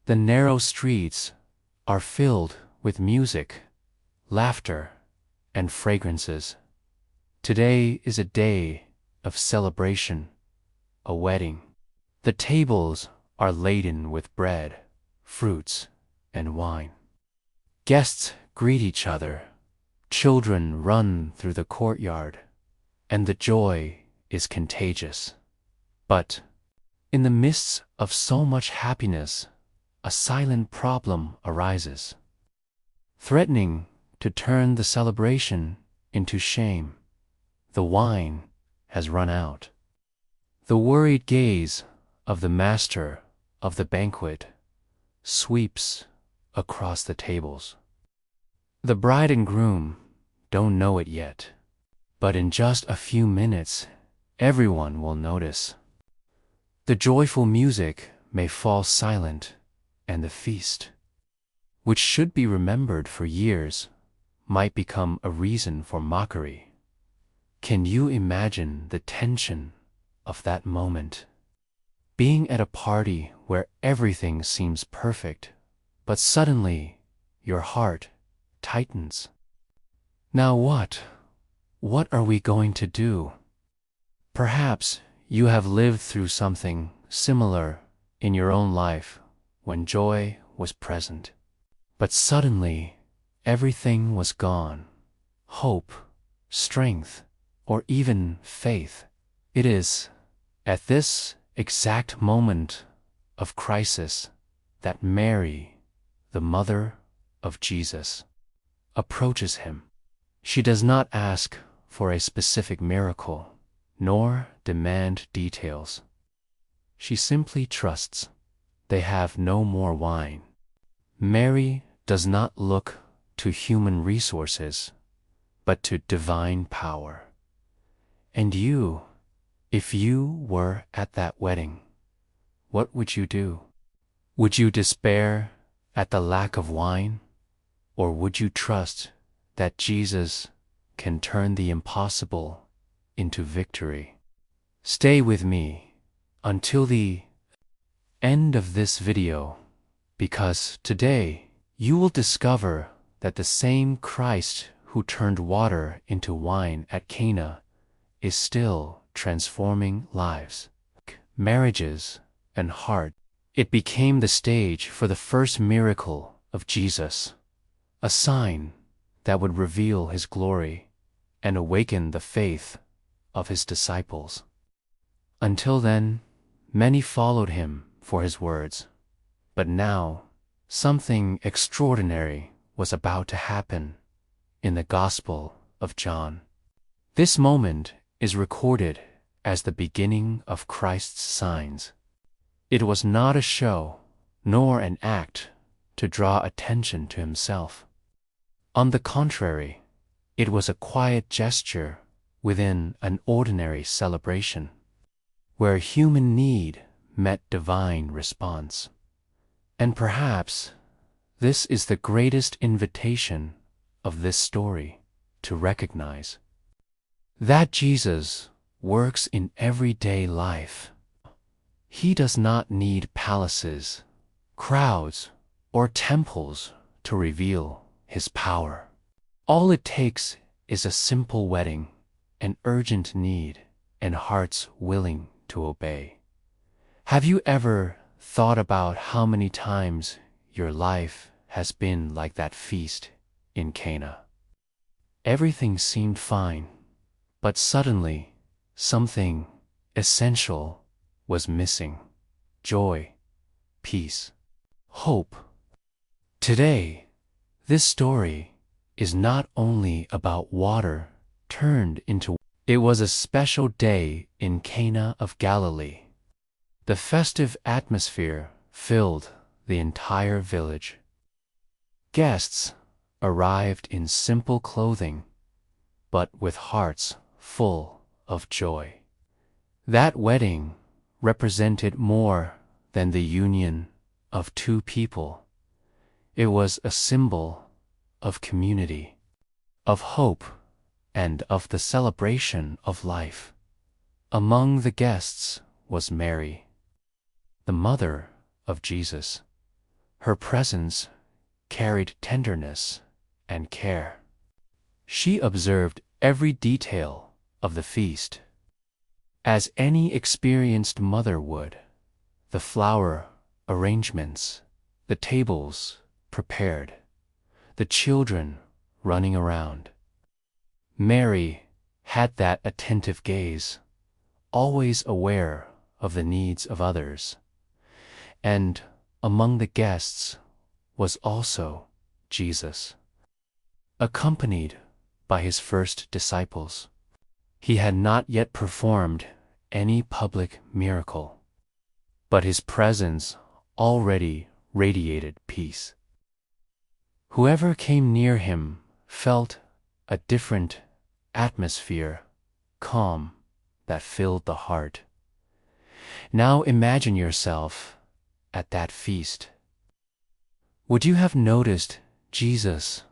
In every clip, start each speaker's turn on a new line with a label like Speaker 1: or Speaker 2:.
Speaker 1: The narrow streets are filled with music, laughter, and fragrances. Today is a day of celebration, a wedding. The tables are laden with bread, fruits, and wine. Guests greet each other, children run through the courtyard, and the joy is contagious. But in the midst of so much happiness, a silent problem arises, threatening to turn the celebration into shame. The wine has run out. The worried gaze of the master of the banquet sweeps across the tables. The bride and groom don't know it yet, but in just a few minutes, everyone will notice. The joyful music may fall silent, and the feast, which should be remembered for years, might become a reason for mockery. Can you imagine the tension of that moment? Being at a party where everything seems perfect, but suddenly your heart tightens. Now what? What are we going to do? Perhaps you have lived through something similar in your own life when joy was present, but suddenly everything was gone. Hope, strength, or even faith. It is at this exact moment of crisis that Mary, the mother of Jesus, approaches him. She does not ask for a specific miracle, nor demand details. She simply trusts. They have no more wine. Mary does not look to human resources, but to divine power. And you, if you were at that wedding, what would you do? Would you despair at the lack of wine? Or would you trust that Jesus can turn the impossible into victory? Stay with me until the end of this video, because today you will discover that the same Christ who turned water into wine at Cana is still transforming lives, marriages, and hearts. It became the stage for the first miracle of Jesus, a sign that would reveal his glory and awaken the faith of his disciples. Until then, many followed him for his words, but now something extraordinary was about to happen in the Gospel of John. This moment is recorded as the beginning of Christ's signs. It was not a show, nor an act to draw attention to himself. On the contrary, it was a quiet gesture within an ordinary celebration, where human need met divine response. And perhaps this is the greatest invitation of this story to recognize that Jesus works in everyday life. He does not need palaces, crowds, or temples to reveal his power. All it takes is a simple wedding, an urgent need, and hearts willing to obey. Have you ever thought about how many times your life has been like that feast in Cana? Everything seemed fine, but suddenly something essential was missing: joy, peace, hope. Today, this story is not only about water turned into wine. It was a special day in Cana of Galilee. The festive atmosphere filled the entire village. Guests arrived in simple clothing, but with hearts full of joy. That wedding represented more than the union of two people. It was a symbol of community, of hope, and of the celebration of life. Among the guests was Mary, the mother of Jesus, Her presence carried tenderness and care. She observed every detail of the feast, as any experienced mother would: the flower arrangements, the tables prepared, the children running around. Mary had that attentive gaze, always aware of the needs of others. And among the guests was also Jesus, accompanied by his first disciples. He had not yet performed any public miracle, but his presence already radiated peace. Whoever came near him felt a different atmosphere, calm, that filled the heart. Now imagine yourself at that feast. Would you have noticed Jesus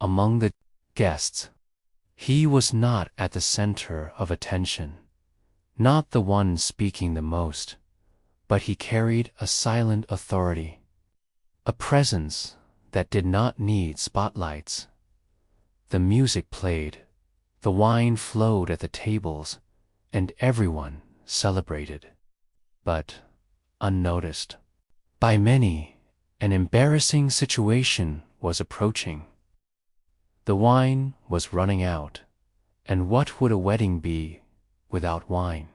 Speaker 1: among the guests? He was not at the center of attention, not the one speaking the most, but he carried a silent authority, a presence that did not need spotlights. The music played, the wine flowed at the tables, and everyone celebrated. But, unnoticed by many, an embarrassing situation was approaching. The wine was running out, and what would a wedding be without wine?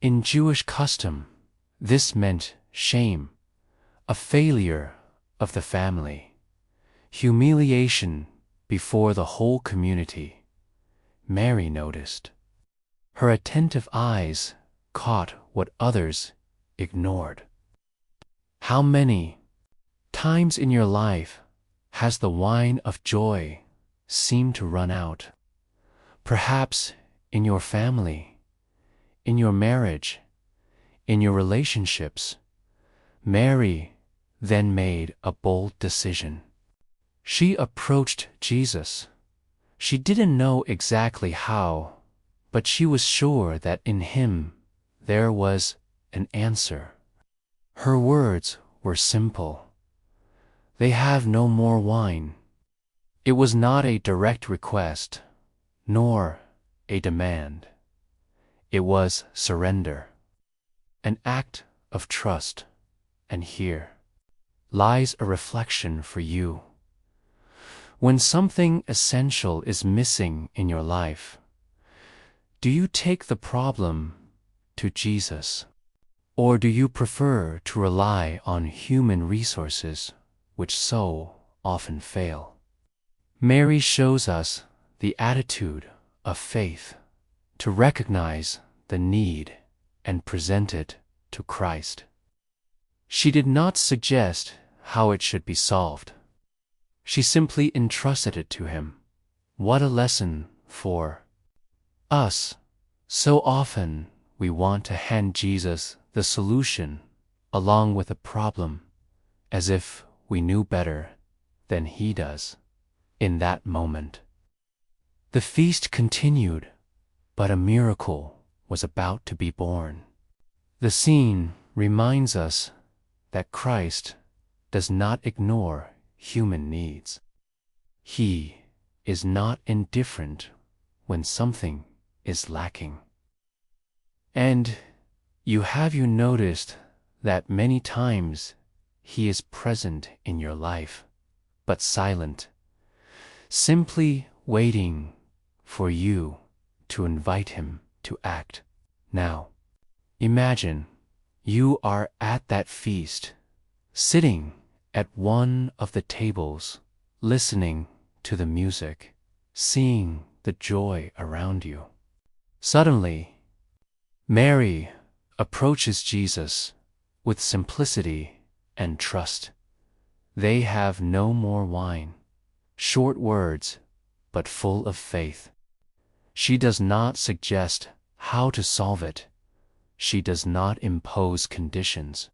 Speaker 1: In Jewish custom, this meant shame, a failure of the family, humiliation before the whole community. Mary noticed. Her attentive eyes caught what others ignored. How many times in your life has the wine of joy seemed to run out? Perhaps in your family, in your marriage, in your relationships. Mary then made a bold decision. She approached Jesus. She didn't know exactly how, but she was sure that in him there was an answer. Her words were simple. "They have no more wine." It was not a direct request, nor a demand. It was surrender, an act of trust. And here lies a reflection for you. When something essential is missing in your life, do you take the problem to Jesus? Or do you prefer to rely on human resources, which so often fail? Mary shows us the attitude of faith, to recognize the need and present it to Christ. She did not suggest how it should be solved. She simply entrusted it to him. What a lesson for us. So often we want to hand Jesus the solution along with the problem, as if we knew better than he does. In that moment, the feast continued, but a miracle was about to be born. The scene reminds us that Christ does not ignore human needs. He is not indifferent when something is lacking. And you noticed that many times he is present in your life, but silent, simply waiting for you to invite him to act. Now, imagine you are at that feast, sitting at one of the tables, listening to the music, seeing the joy around you. Suddenly, Mary approaches Jesus with simplicity and trust. They have no more wine. Short words, but full of faith. She does not suggest how to solve it. She does not impose conditions.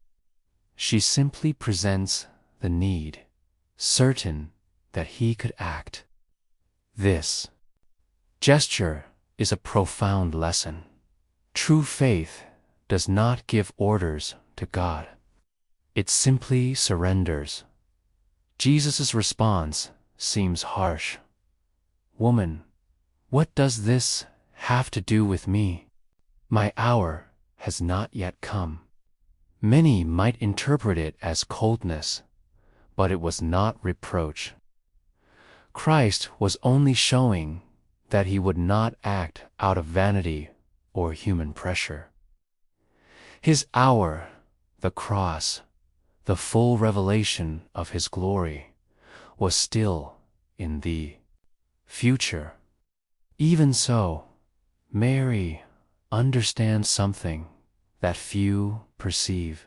Speaker 1: She simply presents the need, certain that he could act. This gesture is a profound lesson. True faith does not give orders to God. It simply surrenders Jesus' response seems harsh. "Woman, what does this have to do with me? My hour has not yet come." Many might interpret it as coldness, but it was not reproach. Christ was only showing that he would not act out of vanity or human pressure. His hour, the cross, the full revelation of his glory, was still in the future. Even so, Mary understands something that few perceive,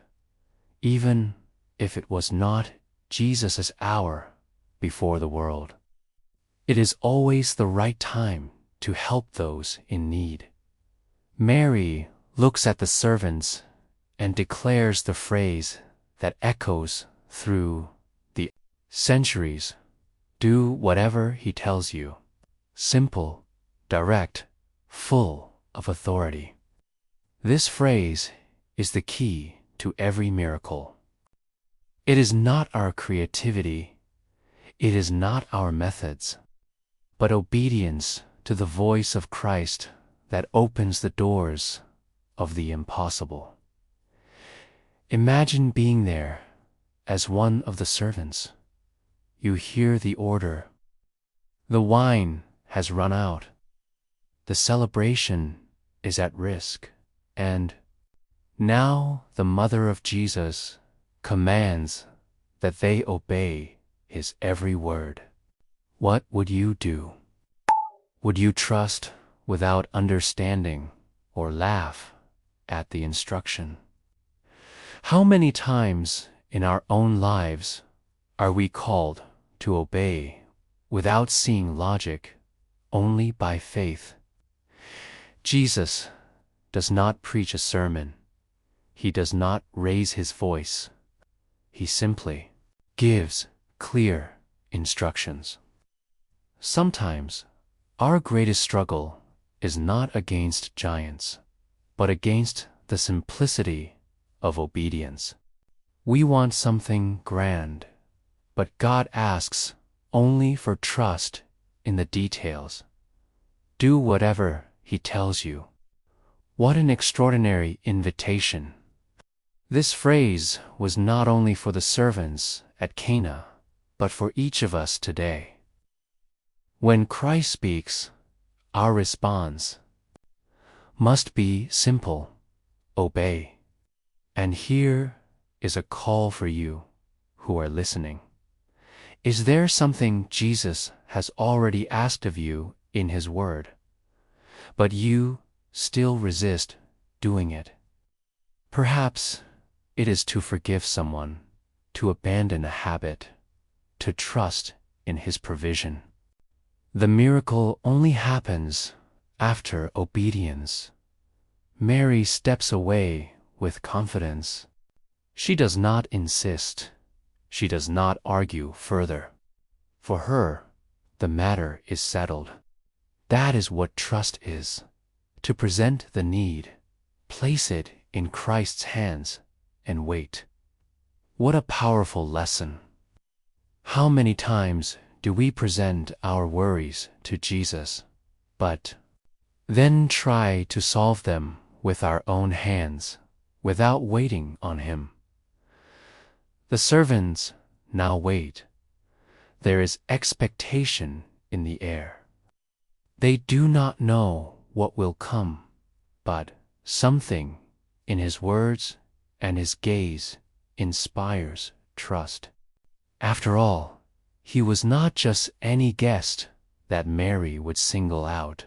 Speaker 1: even if it was not Jesus' hour before the world. It is always the right time to help those in need. Mary looks at the servants and declares the phrase that echoes through the centuries: "Do whatever he tells you." Simple, direct, full of authority. This phrase is the key to every miracle. It is not our creativity, it is not our methods, but obedience to the voice of Christ that opens the doors of the impossible. Imagine being there as one of the servants. You hear the order. The wine has run out. The celebration is at risk. And now the mother of Jesus commands that they obey his every word. What would you do? Would you trust without understanding or laugh at the instruction? How many times in our own lives are we called to obey without seeing logic, only by faith? Jesus does not preach a sermon. He does not raise his voice. He simply gives clear instructions. Sometimes our greatest struggle is not against giants, but against the simplicity of obedience. We want something grand, but God asks only for trust in the details. Do whatever he tells you. What an extraordinary invitation. This phrase was not only for the servants at Cana, but for each of us today. When Christ speaks, our response must be simple: obey. And here is a call for you who are listening. Is there something Jesus has already asked of you in his word, but you still resist doing it? Perhaps it is to forgive someone, to abandon a habit, to trust in his provision. The miracle only happens after obedience. Mary steps away with confidence. She does not insist. She does not argue further. For her, the matter is settled. That is what trust is: to present the need, place it in Christ's hands, and wait. What a powerful lesson! How many times do we present our worries to Jesus, but then try to solve them with our own hands, without waiting on him? The servants now wait. There is expectation in the air. They do not know what will come, but something in his words and his gaze inspires trust. After all, he was not just any guest that Mary would single out.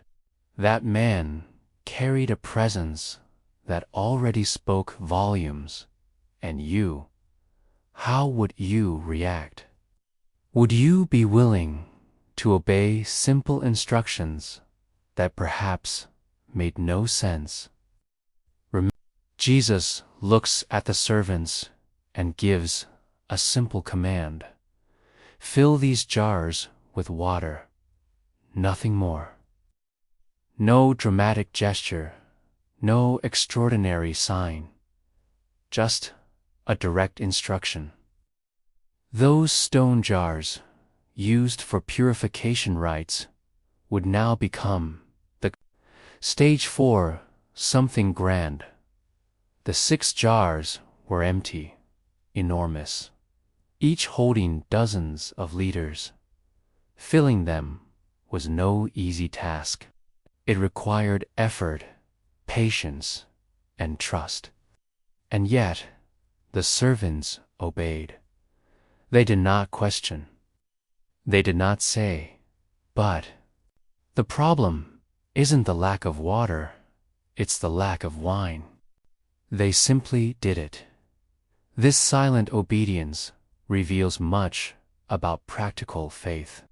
Speaker 1: That man carried a presence that already spoke volumes. And you, how would you react? Would you be willing to obey simple instructions that perhaps made no sense? Jesus looks at the servants and gives a simple command: fill these jars with water, nothing more. No dramatic gesture, no extraordinary sign, just a direct instruction. Those stone jars, used for purification rites, would now become the stage 4, something grand. The 6 jars were empty, enormous, each holding dozens of liters. Filling them was no easy task. It required effort, patience, and trust. And yet, the servants obeyed. They did not question. They did not say, "But the problem isn't the lack of water, it's the lack of wine." They simply did it. This silent obedience reveals much about practical faith.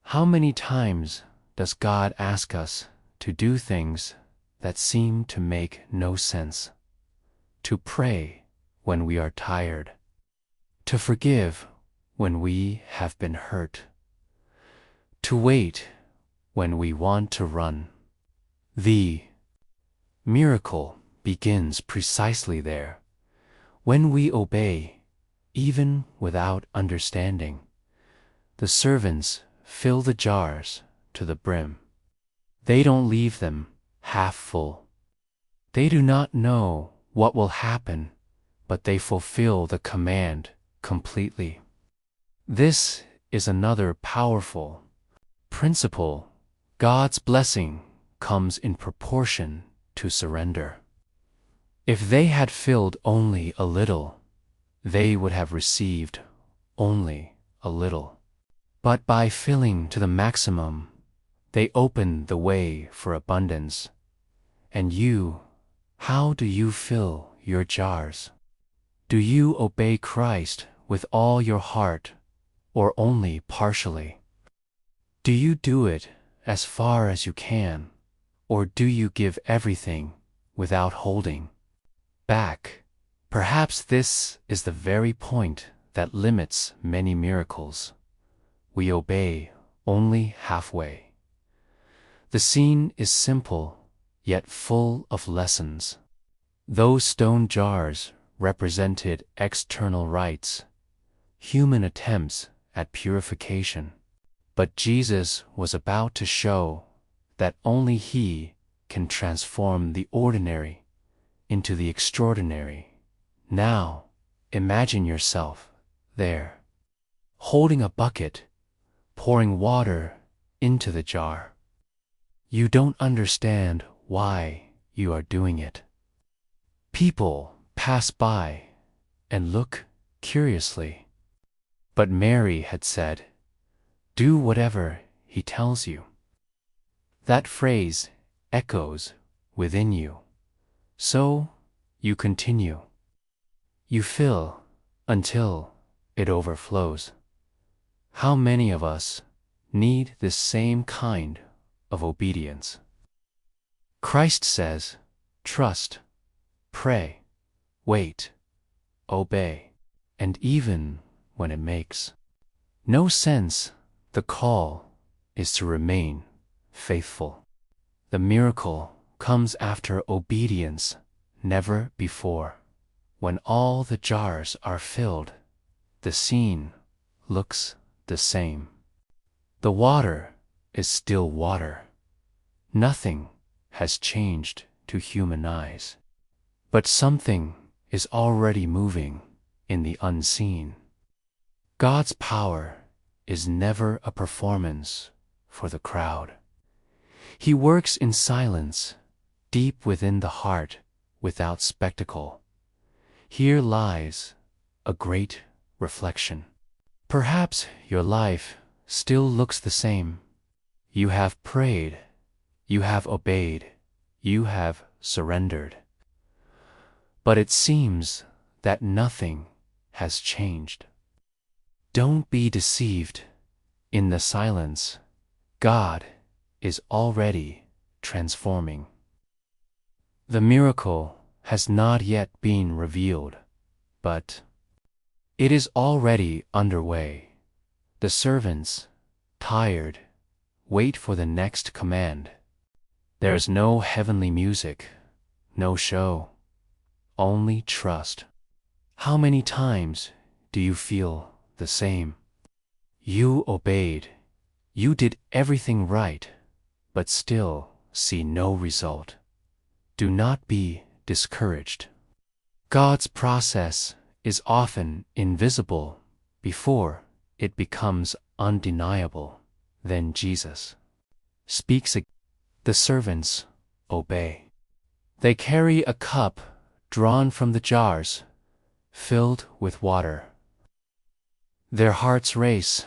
Speaker 1: How many times does God ask us to do things that seem to make no sense? To pray when we are tired, to forgive when we have been hurt, to wait when we want to run. The miracle begins precisely there, when we obey, even without understanding. The servants fill the jars to the brim. They don't leave them half full. They do not know what will happen, but they fulfill the command completely. This is another powerful principle. God's blessing comes in proportion to surrender. If they had filled only a little, they would have received only a little. But by filling to the maximum, they open the way for abundance. And you, how do you fill your jars? Do you obey Christ with all your heart, or only partially? Do you do it as far as you can, or do you give everything without holding back? Perhaps this is the very point that limits many miracles. We obey only halfway. The scene is simple, yet full of lessons. Those stone jars represented external rites, human attempts at purification. But Jesus was about to show that only He can transform the ordinary into the extraordinary. Now, imagine yourself there, holding a bucket, pouring water into the jar. You don't understand why you are doing it. People pass by and look curiously. But Mary had said, "Do whatever He tells you." That phrase echoes within you. So you continue. You fill until it overflows. How many of us need this same kind of obedience? Christ says, trust, pray, wait, obey, and even when it makes no sense, the call is to remain faithful. The miracle comes after obedience, never before. When all the jars are filled, the scene looks the same. The water is still water. Nothing has changed to human eyes. But something is already moving in the unseen. God's power is never a performance for the crowd. He works in silence, deep within the heart, without spectacle. Here lies a great reflection. Perhaps your life still looks the same. You have prayed, you have obeyed, you have surrendered. But it seems that nothing has changed. Don't be deceived. In the silence, God is already transforming. The miracle has not yet been revealed, but it is already underway. The servants, tired, wait for the next command. There is no heavenly music, no show, only trust. How many times do you feel the same. You obeyed, you did everything right, but still see no result. Do not be discouraged. God's process is often invisible before it becomes undeniable. Then Jesus speaks again. The servants obey. They carry a cup drawn from the jars, filled with water. Their hearts race.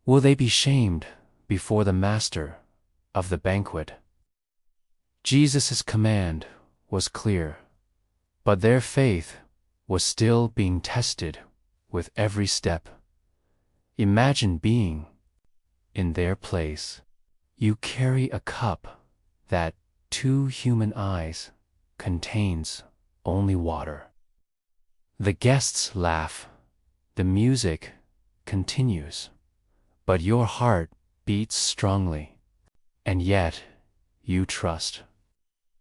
Speaker 1: Will they be shamed before the master of the banquet? Jesus' command was clear, but their faith was still being tested with every step. Imagine being in their place. You carry a cup that, to human eyes, contains only water. The guests laugh, the music continues, but your heart beats strongly, and yet you trust.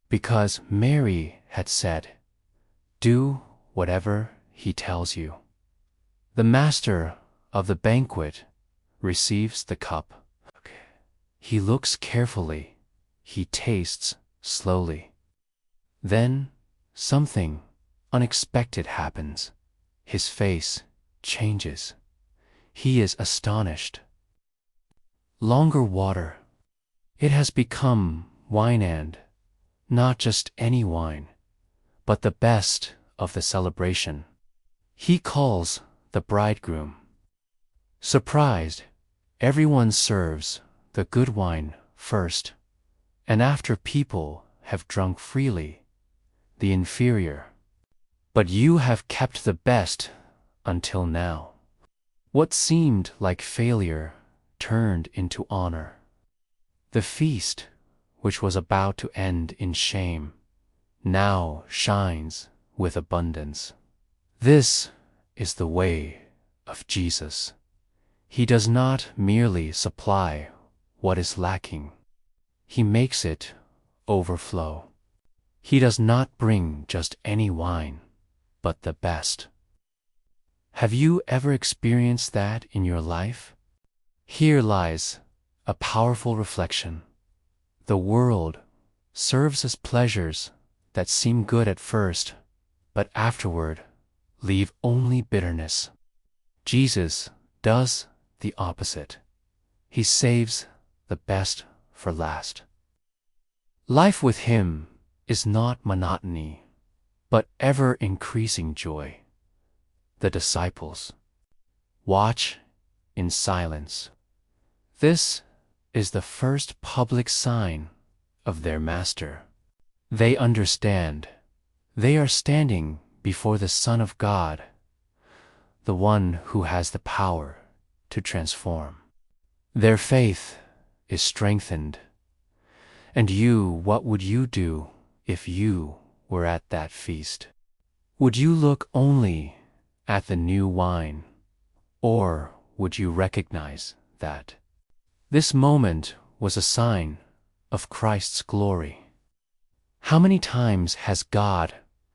Speaker 1: Because Mary had said, "Do whatever he tells you." The master of the banquet receives the cup. He looks carefully, he tastes slowly. Then something unexpected happens. His face changes. He is astonished. Longer water. It has become wine, and not just any wine, but the best of the celebration. He calls the bridegroom. Surprised, everyone serves the good wine first, and after people have drunk freely, the inferior. But you have kept the best until now. What seemed like failure turned into honor. The feast, which was about to end in shame, now shines with abundance. This is the way of Jesus. He does not merely supply what is lacking. He makes it overflow. He does not bring just any wine, but the best. Have you ever experienced that in your life? Here lies a powerful reflection. The world serves us pleasures that seem good at first, but afterward leave only bitterness. Jesus does the opposite. He saves the best for last. Life with him is not monotony, but ever-increasing joy. The disciples watch in silence. This is the first public sign of their master. They understand. They are standing before the Son of God, the one who has the power to transform. Their faith is strengthened. And you, what would you do if you were at that feast? Would you look only at the new wine, or would you recognize that this moment was a sign of Christ's glory? How many times has God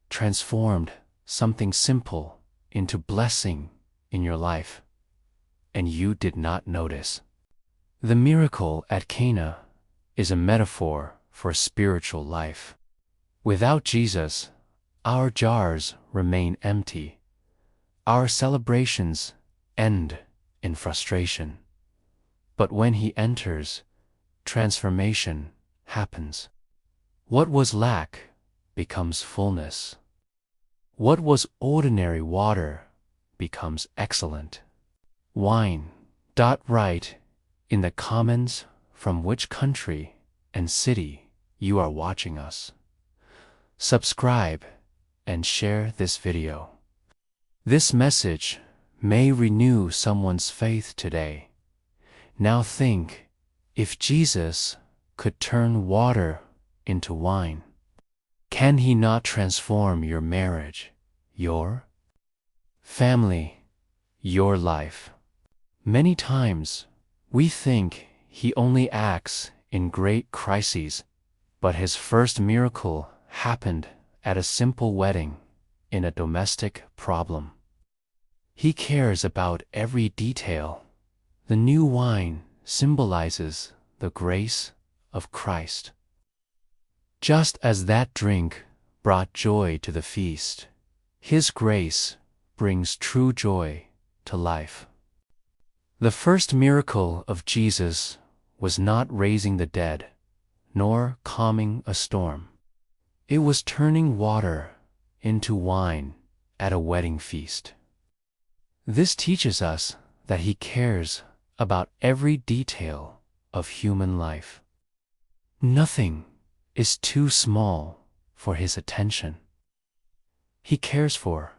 Speaker 1: transformed something simple into blessing in your life, and you did not notice? The miracle at Cana is a metaphor for spiritual life. Without Jesus, our jars remain empty. Our celebrations end in frustration. But when he enters, transformation happens. What was lack becomes fullness. What was ordinary water becomes excellent wine. Right in the comments from which country and city you are watching us. Subscribe and share this video. This message may renew someone's faith today. Now think, if Jesus could turn water into wine, can he not transform your marriage, your family, your life? Many times we think he only acts in great crises, but his first miracle happened at a simple wedding in a domestic problem. He cares about every detail. The new wine symbolizes the grace of Christ. Just as that drink brought joy to the feast, His grace brings true joy to life. The first miracle of Jesus was not raising the dead, nor calming a storm. It was turning water into wine at a wedding feast. This teaches us that He cares about every detail of human life. Nothing is too small for His attention. He cares for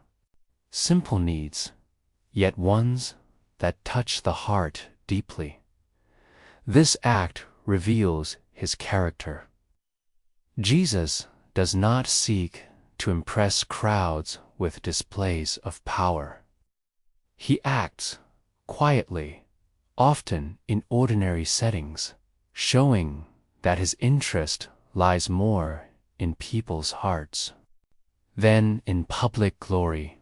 Speaker 1: simple needs, yet ones that touch the heart deeply. This act reveals His character. Jesus does not seek to impress crowds with displays of power. He acts quietly, often in ordinary settings, showing that His interest lies more in people's hearts than in public glory.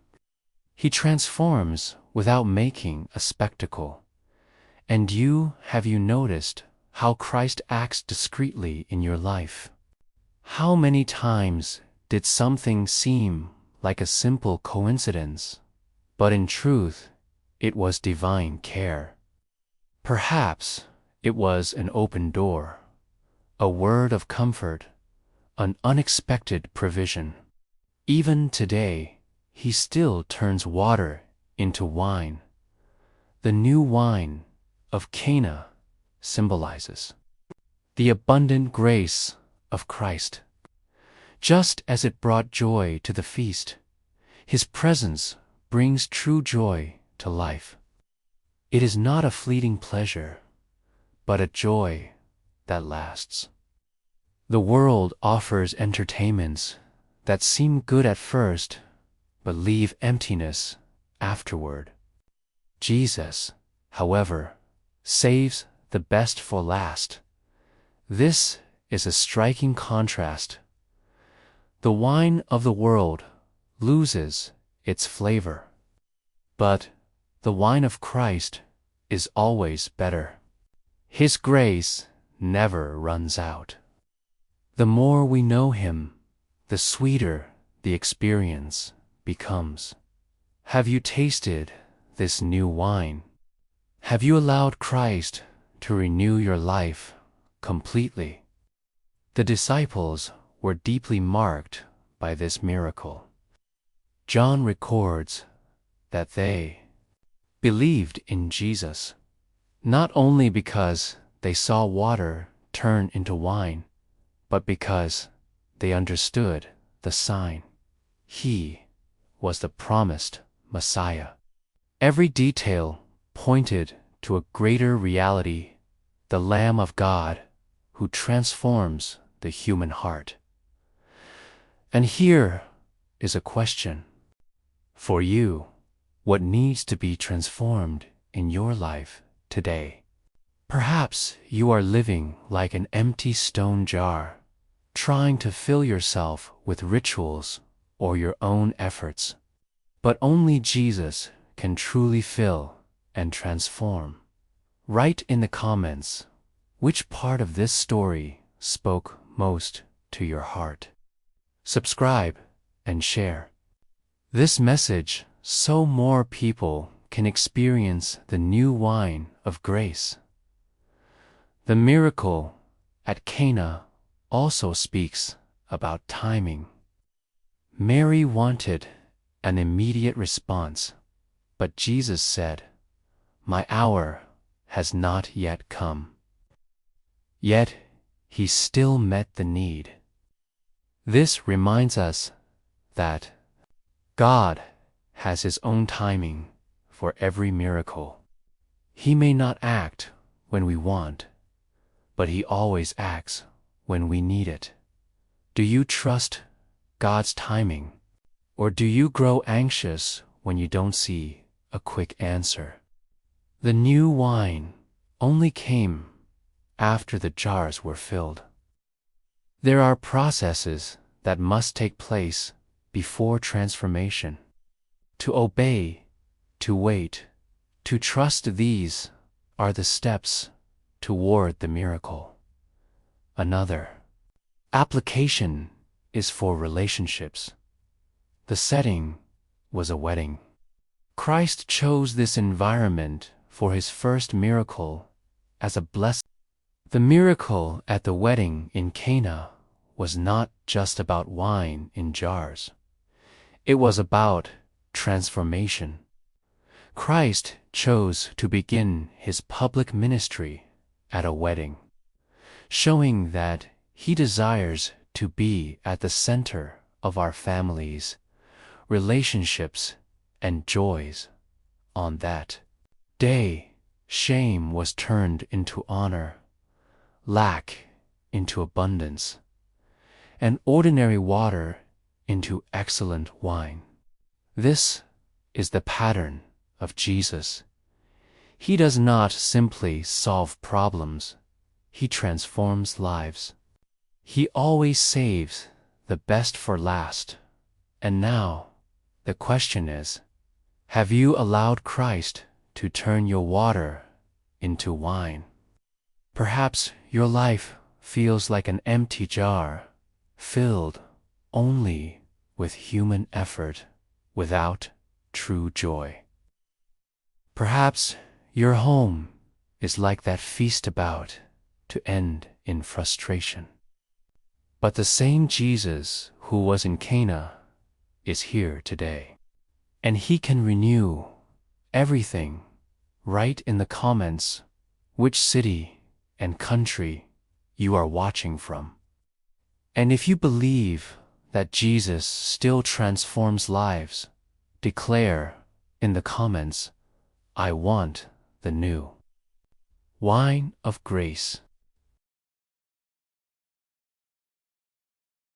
Speaker 1: He transforms without making a spectacle. And have you noticed how Christ acts discreetly in your life? How many times did something seem like a simple coincidence, but in truth, it was divine care? Perhaps it was an open door, a word of comfort, an unexpected provision. Even today, He still turns water into wine. The new wine of Cana symbolizes the abundant grace of Christ. Just as it brought joy to the feast, His presence brings true joy to life. It is not a fleeting pleasure, but a joy that lasts. The world offers entertainments that seem good at first, but leave emptiness afterward. Jesus, however, saves the best for last. This is a striking contrast. The wine of the world loses its flavor, but the wine of Christ is always better. His grace never runs out. The more we know Him, the sweeter the experience becomes. Have you tasted this new wine? Have you allowed Christ to renew your life completely? The disciples were deeply marked by this miracle. John records that they believed in Jesus, not only because they saw water turn into wine, but because they understood the sign. He was the promised Messiah. Every detail pointed to a greater reality, the Lamb of God who transforms the human heart. And here is a question for you. What needs to be transformed in your life today? Perhaps you are living like an empty stone jar, trying to fill yourself with rituals or your own efforts. But only Jesus can truly fill and transform. Write in the comments which part of this story spoke most to your heart. Subscribe and share this message so more people can experience the new wine of grace. The miracle at Cana also speaks about timing. Mary wanted an immediate response, but Jesus said, "My hour has not yet come." Yet He still met the need. This reminds us that God has His own timing for every miracle. He may not act when we want, but He always acts when we need it. Do you trust God's timing, or do you grow anxious when you don't see a quick answer? The new wine only came after the jars were filled. There are processes that must take place before transformation. To obey to wait, to trust, these are the steps toward the miracle. Another application is for relationships. The setting was a wedding. Christ chose this environment for his first miracle as a blessing. The miracle at the wedding in Cana was not just about wine in jars. It was about transformation. Christ chose to begin his public ministry at a wedding, showing that he desires to be at the center of our families, relationships, and joys. On that day, shame was turned into honor, lack into abundance, and ordinary water into excellent wine. This is the pattern of Jesus. He does not simply solve problems, he transforms lives. He always saves the best for last. And now, the question is, have you allowed Christ to turn your water into wine? Perhaps your life feels like an empty jar, filled only with human effort, without true joy. Perhaps your home is like that feast about to end in frustration. But the same Jesus who was in Cana is here today, and he can renew everything. Write in the comments which city and country you are watching from. And if you believe that Jesus still transforms lives, declare in the comments, I want the new wine of grace.